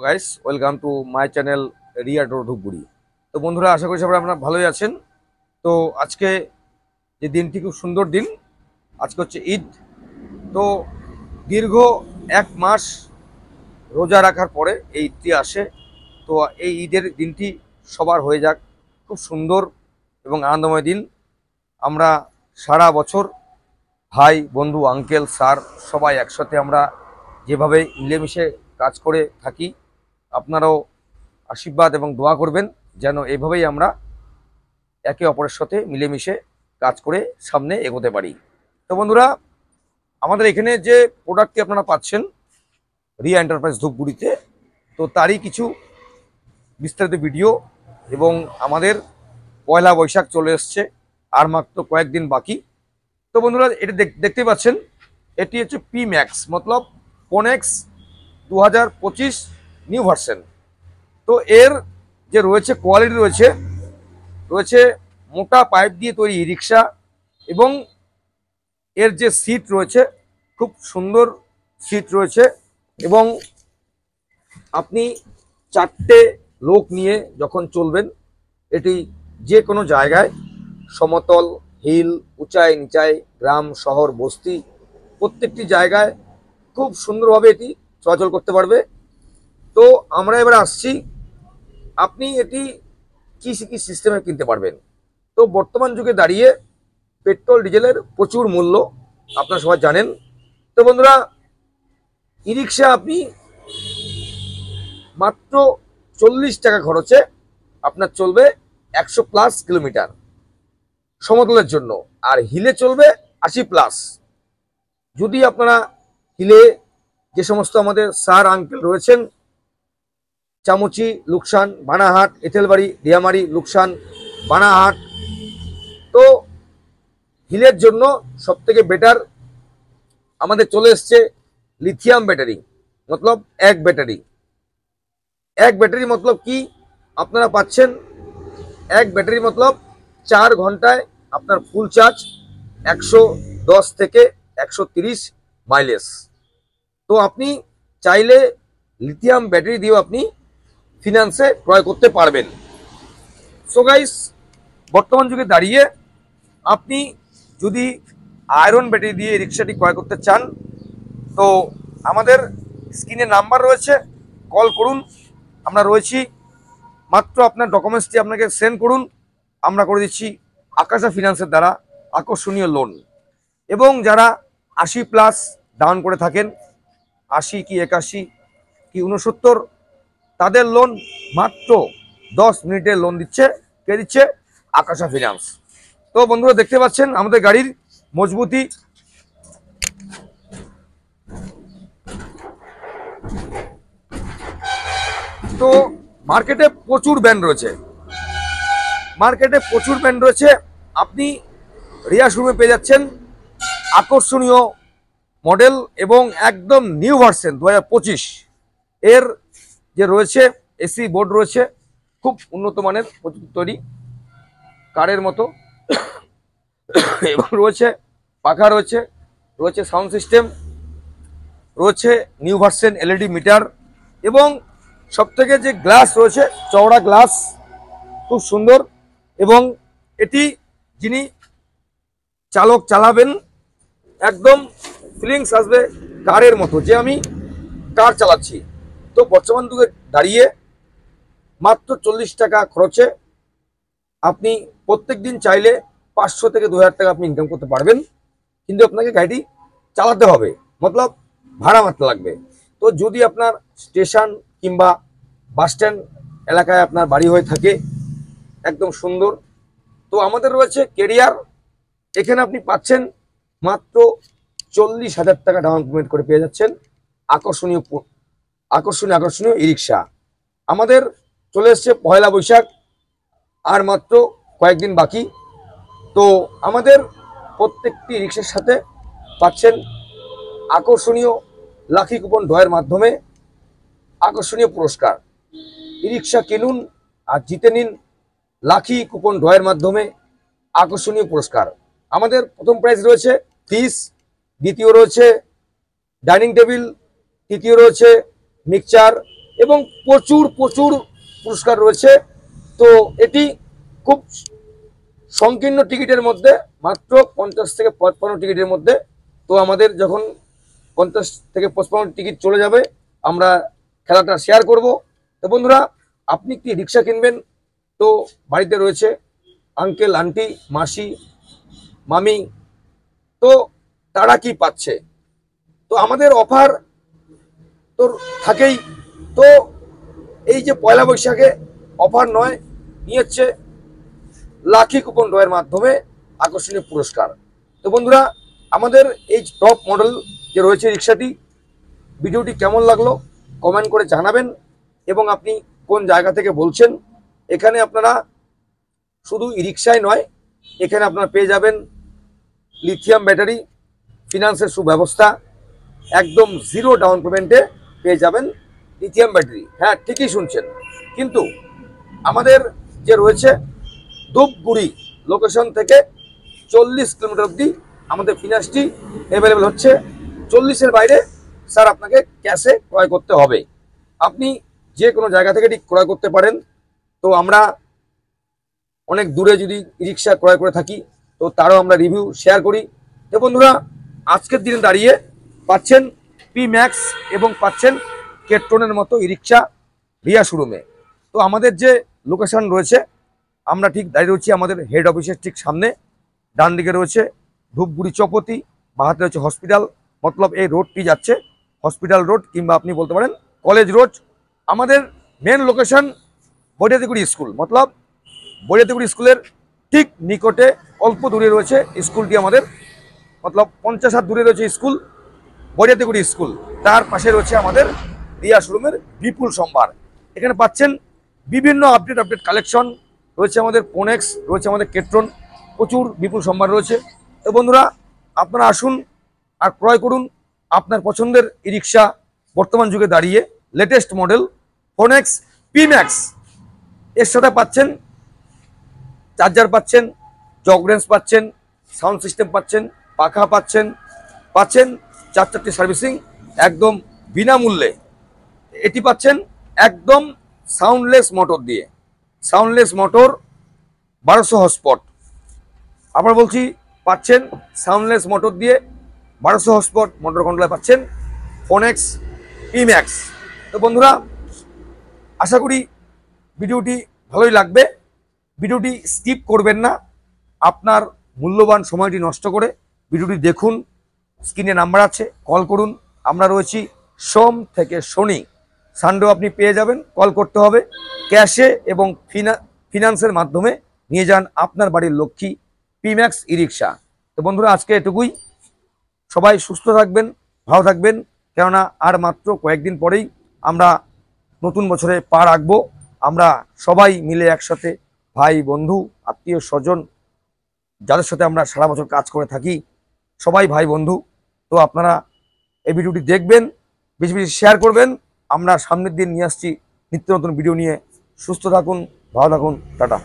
Guys, welcome to my channel Riya Dhupguri. তো বন্ধুরা, আশা করি সবাই আপনারা ভালোই আছেন। তো আজকে যে দিনটি খুব সুন্দর দিন, আজকে হচ্ছে ঈদ। তো দীর্ঘ 1 মাস রোজা রাখার পরে এই ঈদটি আসে। তো এই ঈদের দিনটি সবার হয়ে যাক খুব সুন্দর এবং আনন্দময় দিন। আমরা সারা বছর ভাই বন্ধু আঙ্কেল স্যার সবাই একসাথে আমরা যেভাবে মিলেমিশে কাজ করে থাকি, আপনারাও আশীর্বাদ এবং দোয়া করবেন যেন এভাবেই আমরা একে অপরের সাথে মিলেমিশে কাজ করে সামনে এগোতে পারি। তো বন্ধুরা, আমাদের এখানে যে প্রোডাক্টটি আপনারা পাচ্ছেন রিয়া এন্টারপ্রাইজ ধূপগুড়িতে, তো তারই কিছু বিস্তারিত ভিডিও। এবং আমাদের পয়লা বৈশাখ চলে এসছে, আর মাত্র কয়েকদিন বাকি। তো বন্ধুরা, এটা দেখতে পাচ্ছেন, এটি হচ্ছে পি ম্যাক্স মতলব কোনেক্স 2025 নিউ ভার্সন। তো এর যে রয়েছে কোয়ালিটি রয়েছে মোটা পাইপ দিয়ে তৈরি রিক্সা, এবং এর যে সিট রয়েছে খুব সুন্দর সিট রয়েছে। এবং আপনি 4টে লোক নিয়ে যখন চলবেন, এটি যে কোনো জায়গায় সমতল, হিল, উঁচাই নিচাই, গ্রাম শহর বস্তি প্রত্যেকটি জায়গায় খুব সুন্দরভাবে এটি চলাচল করতে পারবে। তো আমরা এবার আসছি, আপনি এটি কি সিস্টেমে কিনতে পারবেন। তো বর্তমান যুগে দাঁড়িয়ে পেট্রোল ডিজেলের প্রচুর মূল্য, আপনারা সবাই জানেন। তো বন্ধুরা, ই রিক্সা আপনি মাত্র 40 টাকা খরচে আপনার চলবে 100+ কিলোমিটার সমতলের জন্য, আর হিলে চলবে 80+। যদি আপনারা হিলে যে সমস্ত আমাদের স্যার আঙ্কেল রয়েছেন, চামচি, লুকসান, বানাহাট, এঁথেলবাড়ি, রিয়ামারি, লুকসান, বানাহাট, তো হিলের জন্য সবথেকে বেটার আমাদের চলে এসছে লিথিয়াম ব্যাটারি মতলব এক ব্যাটারি মতলব কি আপনারা পাচ্ছেন, এক ব্যাটারি মতলব 4 ঘন্টায় আপনার ফুল চার্জ 110 থেকে 130 মাইলেজ। তো আপনি চাইলে লিথিয়াম ব্যাটারি দিয়েও আপনি ফিনান্সে ক্রয় করতে পারবেন। সো গাইস, বর্তমান যুগে দাঁড়িয়ে আপনি যদি আয়রন ব্যাটারি দিয়ে রিক্সাটি ক্রয় করতে চান, তো আমাদের স্ক্রিনে নাম্বার রয়েছে, কল করুন। আমরা রয়েছি, মাত্র আপনার ডকুমেন্টসটি আপনাকে সেন্ড করুন, আমরা করে দিচ্ছি আকাশা ফিনান্সের দ্বারা আকর্ষণীয় লোন। এবং যারা 80+ ডাউন করে থাকেন, 80 কি 81 কি 69, তাদের লোন মাত্র 10 মিনিটে লোন দিচ্ছে। কে দিচ্ছে? আকাশা ফিনান্স। তো বন্ধুরা, দেখতে পাচ্ছেন আমাদের গাড়ির মজবুতি। তো মার্কেটে প্রচুর ব্র্যান্ড রয়েছে, আপনি রিয়া শোরুমে পেয়ে যাচ্ছেন আকর্ষণীয় মডেল এবং একদম নিউ ভার্সন 2025 এর যে রয়েছে এসি বোর্ড রয়েছে, খুব উন্নত মানের তৈরি কারের মতো। এবং রয়েছে পাখা, রয়েছে সাউন্ড সিস্টেম, রয়েছে নিউ ভার্সন এলইডি মিটার, এবং সবথেকে যে গ্লাস রয়েছে চওড়া গ্লাস, খুব সুন্দর। এবং এটি যিনি চালক চালাবেন, একদম ফিলিংস আসবে কারের মতো, যে আমি কার চালাচ্ছি। তো বর্তমান যুগে দাঁড়িয়ে মাত্র 40 টাকা খরচে আপনি প্রত্যেক দিন চাইলে 500 থেকে 2000 টাকা আপনি ইনকাম করতে পারবেন। কিন্তু আপনাকে গাড়িটি চালাতে হবে, মতলব ভাড়া মারতে লাগবে। তো যদি আপনার স্টেশন কিংবা বাস স্ট্যান্ড এলাকায় আপনার বাড়ি হয়ে থাকে, একদম সুন্দর, তো আমাদের রয়েছে কেরিয়ার। এখানে আপনি পাচ্ছেন মাত্র 40,000 টাকা ডাউন পেমেন্ট করে পেয়ে যাচ্ছেন আকর্ষণীয় ই রিক্সা। আমাদের চলে এসছে পয়লা বৈশাখ, আর মাত্র কয়েকদিন বাকি। তো আমাদের প্রত্যেকটি রিক্সার সাথে পাচ্ছেন আকর্ষণীয় লাকি কুপন ড্রয়ের মাধ্যমে আকর্ষণীয় পুরস্কার। ই রিক্সা কিনুন আর জিতে নিন লাকি কুপন ড্রয়ের মাধ্যমে আকর্ষণীয় পুরস্কার। আমাদের প্রথম প্রাইজ রয়েছে ফ্রিজ, দ্বিতীয় রয়েছে ডাইনিং টেবিল, তৃতীয় রয়েছে মিক্সচার, এবং প্রচুর প্রচুর পুরস্কার রয়েছে। তো এটি খুব সংকীর্ণ টিকিটের মধ্যে, মাত্র 50 থেকে 55 টিকিটের মধ্যে। তো আমাদের যখন 50 থেকে 55 টিকিট চলে যাবে আমরা খেলাটা শেয়ার করব। তো বন্ধুরা, আপনি একটি রিক্সা কিনবেন, তো বাড়িতে রয়েছে আঙ্কেল, আন্টি, মাসি, মামি, তো তারা কি পাচ্ছে? তো আমাদের অফার তো থাকেই। তো এই যে পয়লা বৈশাখে অফার নয়, নিয়ে হচ্ছে লাকি কুপন ড্রয়ের মাধ্যমে আকর্ষণীয় পুরস্কার। তো বন্ধুরা, আমাদের এই টপ মডেল যে রয়েছে রিক্সাটি, ভিডিওটি কেমন লাগলো কমেন্ট করে জানাবেন, এবং আপনি কোন জায়গা থেকে বলছেন। এখানে আপনারা শুধু রিক্সাই নয়, এখানে আপনারা পেয়ে যাবেন লিথিয়াম ব্যাটারি, ফিনান্সের সুব্যবস্থা, একদম জিরো ডাউন পেমেন্টে পেয়ে যাবেন লিথিয়াম ব্যাটারি। হ্যাঁ, ঠিকই শুনছেন। কিন্তু আমাদের যে রয়েছে ধূপগুড়ি লোকেশন থেকে 40 কিলোমিটার অবধি আমাদের ফিনান্সটি অ্যাভেলেবেল হচ্ছে। 40-এর বাইরে স্যার আপনাকে ক্যাশে ক্রয় করতে হবে। আপনি যে কোনো জায়গা থেকে এটি ক্রয় করতে পারেন। তো আমরা অনেক দূরে যদি রিক্সা ক্রয় করে থাকি, তো তারও আমরা রিভিউ শেয়ার করি। তো বন্ধুরা, আজকের দিনে দাঁড়িয়ে পাচ্ছেন পি ম্যাক্স এবং পাচ্ছেন কেট্রনের মতো ই রিক্সা রিয়া শোরুমে। তো আমাদের যে লোকেশন রয়েছে, আমরা ঠিক দাঁড়িয়ে রয়েছি আমাদের হেড অফিসের ঠিক সামনে। ডান দিকে রয়েছে ধূপগুড়ি চৌপতি, বা হাতে রয়েছে হসপিটাল, মতলব এই রোডটি যাচ্ছে হসপিটাল রোড, কিংবা আপনি বলতে পারেন কলেজ রোড। আমাদের মেন লোকেশন বৈরাতিগুড়ি স্কুল, মতলব বৈরাতিগুড়ি স্কুলের ঠিক নিকটে অল্প দূরে রয়েছে স্কুলটি আমাদের, মতলব 50 হাত দূরে রয়েছে স্কুল, বৈরাতিগুড়ি স্কুল। তার পাশে রয়েছে আমাদের রিয়া শোরুমের বিপুল সম্ভার। এখানে পাচ্ছেন বিভিন্ন আপডেট কালেকশন রয়েছে, আমাদের পোনেক্স রয়েছে, আমাদের কেট্রন, প্রচুর বিপুল সম্ভার রয়েছে। তো বন্ধুরা, আপনারা আসুন আর ক্রয় করুন আপনার পছন্দের ই রিক্সা। বর্তমান যুগে দাঁড়িয়ে latest model phonics P max, এর সাথে পাচ্ছেন চার্জার, পাচ্ছেন জগ রেঞ্জ, পাচ্ছেন সাউন্ড সিস্টেম, পাচ্ছেন পাখা, পাচ্ছেন 4টি সার্ভিসিং একদম বিনামূল্যে। এটি পাচ্ছেন একদম সাউন্ডলেস মোটর দিয়ে, সাউন্ডলেস মোটর 1200 হর্সপাওয়ার। আবার বলছি, পাচ্ছেন সাউন্ডলেস মোটর দিয়ে 1200 হর্সপাওয়ার মোটর কন্ট্রোলার পাচ্ছেন ফোনেক্স পি ম্যাক্স। তো বন্ধুরা, আশা করি ভিডিওটি ভালোই লাগবে। ভিডিওটি স্কিপ করবেন না, আপনার মূল্যবান সময়টি নষ্ট করে ভিডিওটি দেখুন। স্ক্রিনে নাম্বার আছে, কল করুন। আমরা রয়েছি সোম থেকে শনি, সানডেও আপনি পেয়ে যাবেন। কল করতে হবে। ক্যাশে এবং ফিনান্সের মাধ্যমে নিয়ে যান আপনার বাড়ির লক্ষ্মী পি ম্যাক্স ই রিক্সা। তো বন্ধুরা, আজকে এটুকুই। সবাই সুস্থ থাকবেন, ভালো থাকবেন, কেননা আর মাত্র কয়েকদিন পরেই আমরা নতুন বছরে পা রাখবো। আমরা সবাই মিলে একসাথে, ভাই বন্ধু আত্মীয় স্বজন যাদের সাথে আমরা সারা বছর কাজ করে থাকি, সবাই ভাই বন্ধু। তো আপনারা এই ভিডিওটি দেখবেন, বেশি বেশি শেয়ার করবেন। আমরা সামনের দিন নিয়ে আসছি নিত্য নতুন ভিডিও নিয়ে। সুস্থ থাকুন, ভালো থাকুন, টাটা।